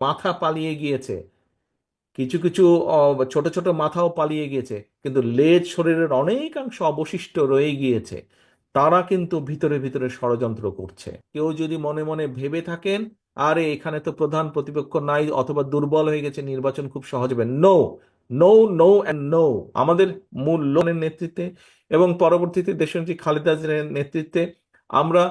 মাথা পালিয়ে গিয়েছে, কিছু কিছু ছোট ছোট মাথাও পালিয়ে গিয়েছে, কিন্তু লেজ শরীরের অনেকাংশ অবশিষ্ট রয়ে গিয়েছে। তারা কিন্তু ভিতরে ভিতরে ষড়যন্ত্র করছে। কেউ যদি মনে মনে ভেবে থাকেন আরে এখানে তো প্রধান প্রতিপক্ষ নাই অথবা দুর্বল হয়ে গেছে, নির্বাচন খুব সহজ হবে, no, no, no and no. আমাদের মূল লোনের নেতৃত্বে এবং পরবর্তীতে দেশনেত্রী খালেদা জিয়ার নেতৃত্বে আমরা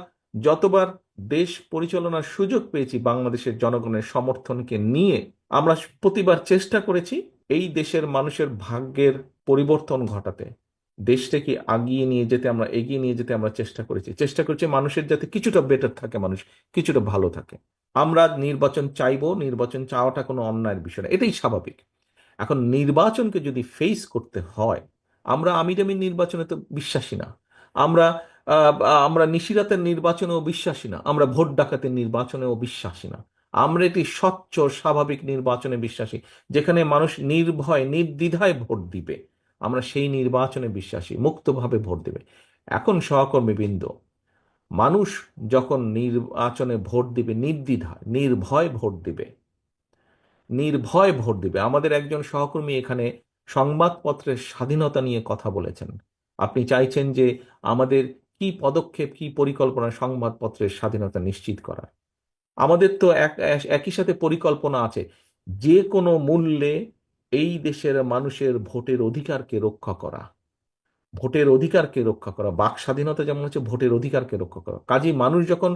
যতবার দেশ পরিচালনার সুযোগ পেয়েছি বাংলাদেশের জনগণের সমর্থনকে নিয়ে, আমরা প্রতিবার চেষ্টা করেছি এই দেশের মানুষের ভাগ্যের পরিবর্তন ঘটাতে, দেশটাকে আগিয়ে নিয়ে যেতে, আমরা এগিয়ে নিয়ে যেতে আমরা চেষ্টা করেছি মানুষের যাতে কিছুটা বেটার থাকে, মানুষ কিছুটা ভালো থাকে। আমরা নির্বাচন চাইবো, নির্বাচন চাওয়াটা কোনো অন্যায়ের বিষয় না, এটাই স্বাভাবিক। এখন নির্বাচনকে যদি ফেস করতে হয়, আমরা আমিরামি নির্বাচনে তো বিশ্বাসী না, আমরা আহ, আমরা নিশিরাতের নির্বাচনেও বিশ্বাসী না, আমরা ভোট ডাকাতের নির্বাচনেও বিশ্বাসী না। আমরা এটি স্বচ্ছ স্বাভাবিক নির্বাচনে বিশ্বাসী, যেখানে মানুষ নির্ভয় নির্দ্বিধায় ভোট দিবে। আমরা সেই নির্বাচনে বিশ্বাসী, মুক্তভাবে ভোট দেবে। এখন সহকর্মীবৃন্দ, মানুষ যখন নির্বাচনে ভোট দিবে নির্দ্বিধায় নির্ভয় ভোট দিবে, নির্ভয় ভোট দিবে। আমাদের একজন সহকর্মী এখানে সংবাদপত্রের স্বাধীনতা নিয়ে কথা বলেছেন। আপনি চাইছেন যে আমাদের কি পদক্ষেপ, কি পরিকল্পনা সংবাদপত্রের স্বাধীনতা নিশ্চিত করার। আমাদের তো একই সাথে পরিকল্পনা আছে যে কোনো মূল্যে এই দেশের মানুষের ভোটের অধিকারকে রক্ষা করা, ভোটের অধিকারকে রক্ষা করা, বাক স্বাধীনতা যেমন হচ্ছে ভোটের অধিকারকে রক্ষা করা। কাজেই মানুষ যখন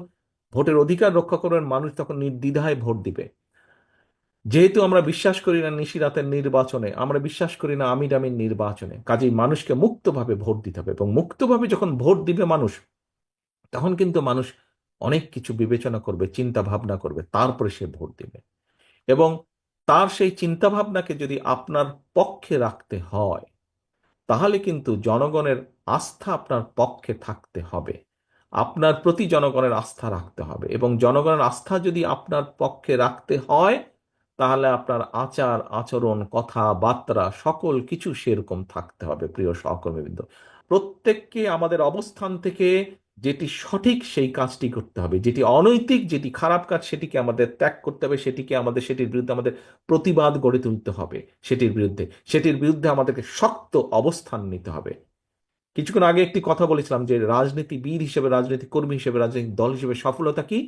ভোটের অধিকার রক্ষা করবেন, মানুষ তখন নির্দ্বিধায় ভোট দিবে। যেহেতু আমরা বিশ্বাস করি না নিশিরাতের নির্বাচনে, আমরা বিশ্বাস করি না আমিরামির নির্বাচনে, কাজেই মানুষকে মুক্তভাবে ভোট দিতে হবে। এবং মুক্তভাবে যখন ভোট দিবে মানুষ, তখন কিন্তু মানুষ অনেক কিছু বিবেচনা করবে, চিন্তা ভাবনা করবে, তারপরে সে ভোট দিবে। এবং তার সেই চিন্তা ভাবনাকে যদি আপনার পক্ষে রাখতে হয়, তাহলে কিন্তু জনগণের আস্থা আপনার পক্ষে থাকতে হবে, আপনার প্রতি জনগণের আস্থা রাখতে হবে। এবং জনগণের আস্থা যদি আপনার পক্ষে রাখতে হয়, তাহলে আপনার আচার আচরণ কথাবার্তা সকল কিছু সেরকম থাকতে হবে। প্রিয় সহকর্মীবৃন্দ, প্রত্যেককে আমাদের অবস্থান থেকে যেটি সঠিক সেই কাজটি করতে হবে, যেটি অনৈতিক যেটি খারাপ কাজ সেটিকে আমাদের ত্যাগ করতে হবে, সেটির বিরুদ্ধে আমাদের প্রতিবাদ গড়ে তুলতে হবে। সেটির বিরুদ্ধে আমাদেরকে শক্ত অবস্থান নিতে হবে। কিছুক্ষণ আগে একটি কথা বলেছিলাম যে রাজনীতিবিদ হিসেবে, রাজনৈতিক কর্মী হিসেবে, রাজনৈতিক দল হিসেবে সফলতা কি?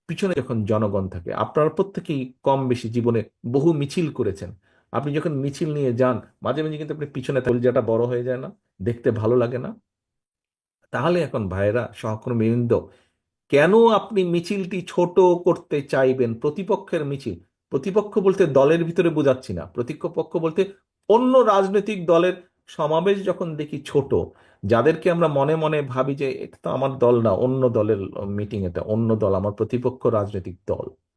পিছনে যখন জনগণ থাকে। আপনারা প্রত্যেকেই কম বেশি জীবনে বহু মিছিল করেছেন। আপনি যখন মিছিল নিয়ে যান, মাঝে মাঝে কিন্তু আপনি পিছনে কলিজাটা বড় হয়ে যায় না? দেখতে ভালো লাগে না? তাহলে এখন ভাইয়েরা সহকর্মীবৃন্দ, কেন আপনি মিছিলটি ছোট করতে চাইবেন? প্রতিপক্ষের মিছিল, প্রতিপক্ষ বলতে দলের ভিতরে বোঝাচ্ছি না, প্রতিপক্ষ বলতে অন্য রাজনৈতিক দলের সমাবেশ যখন দেখি ছোট, যাদেরকে আমরা মনে মনে ভাবি যে এটা তো আমার দল না, অন্য দলের মিটিং, এটা অন্য দল, আমার প্রতিপক্ষ রাজনৈতিক দল।